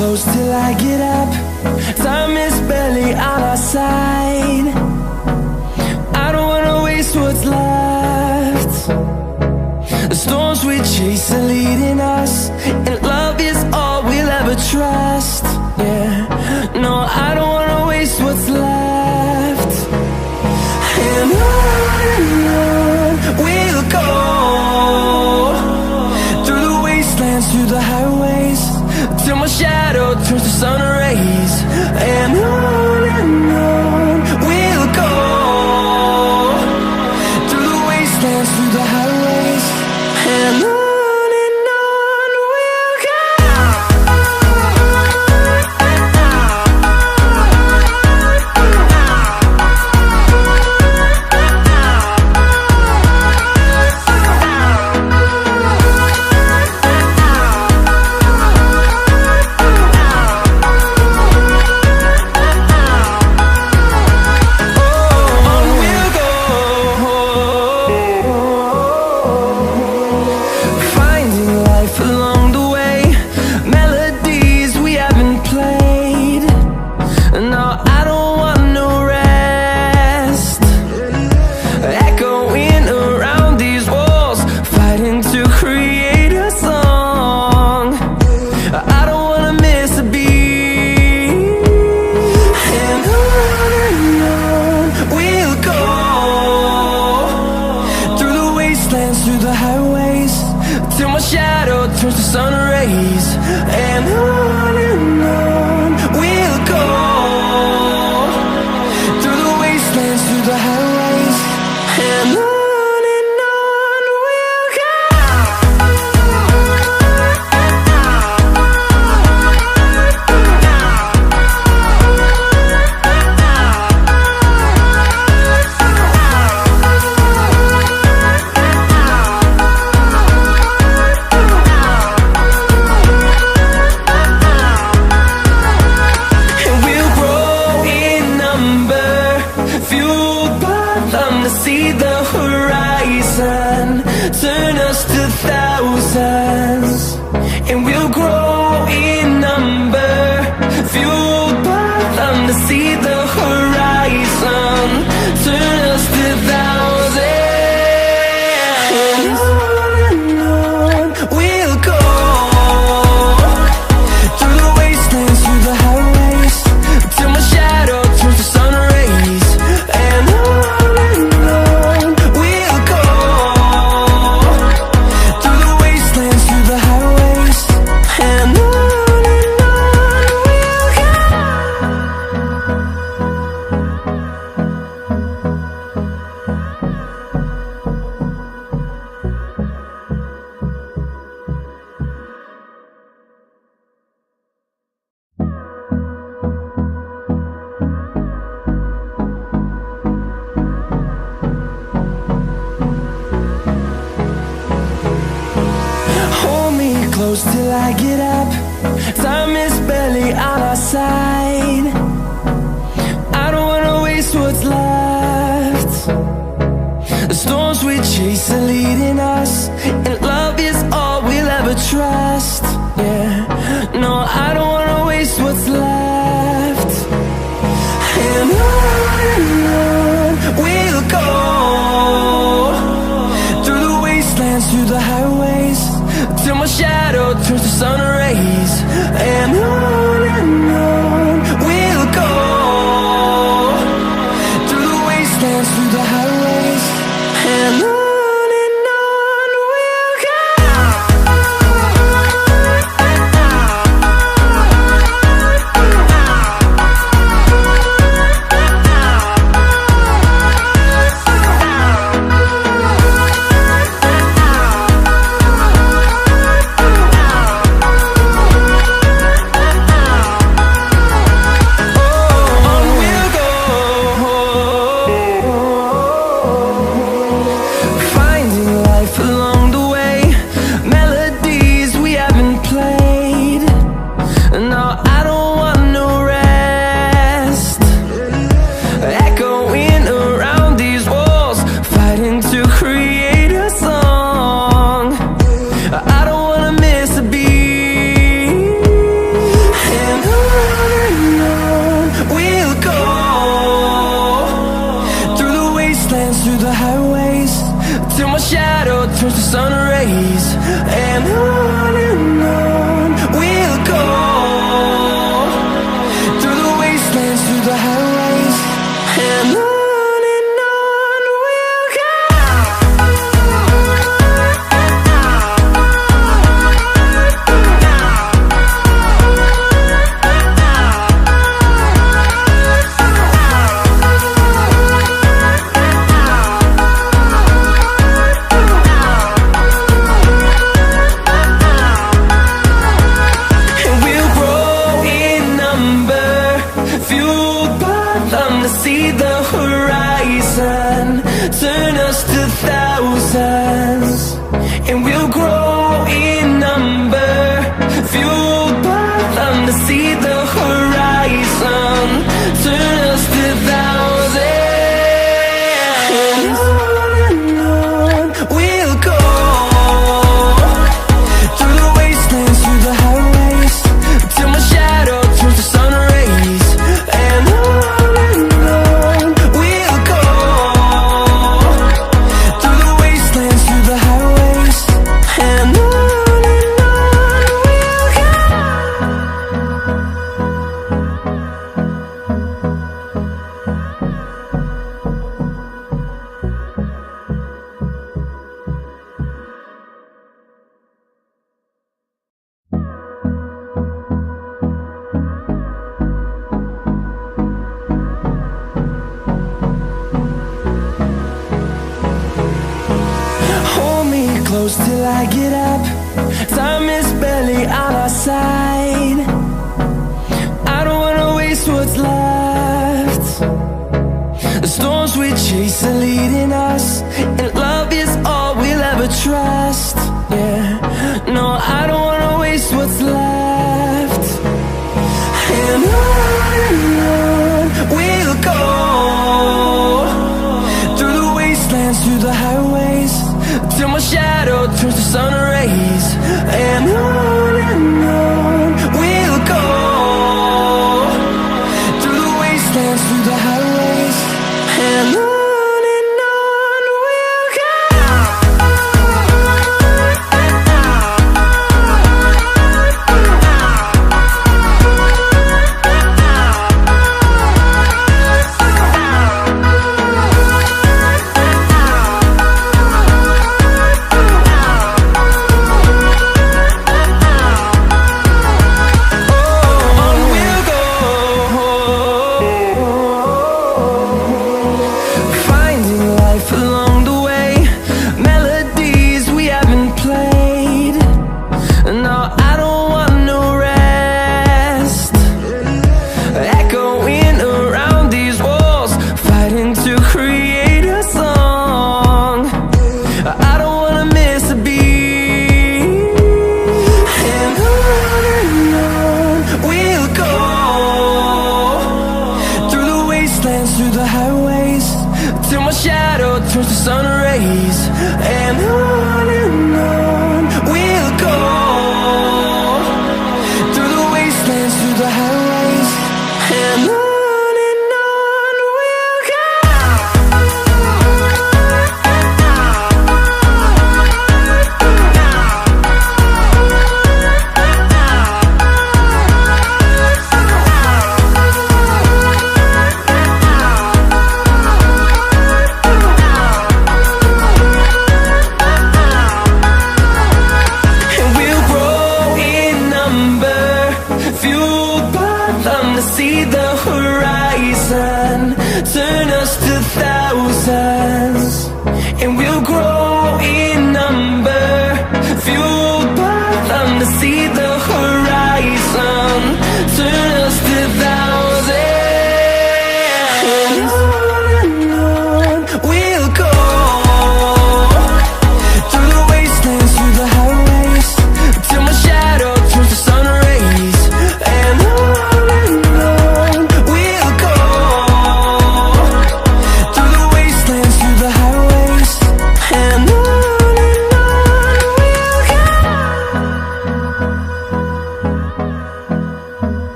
close till I get up. Time is barely on our side. I don't wanna waste what's left. The storms we chase are leading us, and love is all we'll ever trust. Yeah, no, I don't wanna waste what's left. And on we'll go, through the wastelands, through the highways, till my shadow turns to sun rays. And on we'll go, through the wastelands, through the highways, and on we'll go. Through the highways, till my shadow turns to sun rays. And on we'll go, through the wastelands, through the highways, and on we'll go. See the horizon turn us to thousands, and we'll grow in number, fueled by them. To see the horizon turn us to thousands, and on we'll go, through the wastelands, through the highways, till my shadow turns to sun rays. And close till I get up. Time is barely on our side. I don't wanna waste what's left. The storms we chase are leading us, and love is all we'll ever trust. Yeah, no, I don't wanna waste what's left. And on we'll go, through the wastelands, through the highways, till my shadow turns to sun rays. And on we'll go, through the wastelands, through the highways, and on we'll go. close till I get up. Time is barely on our side. I don't wanna waste what's left. The storms we chase are leading us, and love is all we'll ever trust. Yeah, no, I don't wanna waste what's left. And on we'll go, through the wastelands, through the highways, till my shadow turns to sun rays. And on we'll go, through the wastelands, through the highways, and on we'll go. Through the highways, till my shadow turns to sun rays. And on we'll go, through the wastelands, through the highways, and on we'll go. See the horizon, turn us to thousands, and we'll grow in number, fueled by them to see the horizon, turn us to thousands.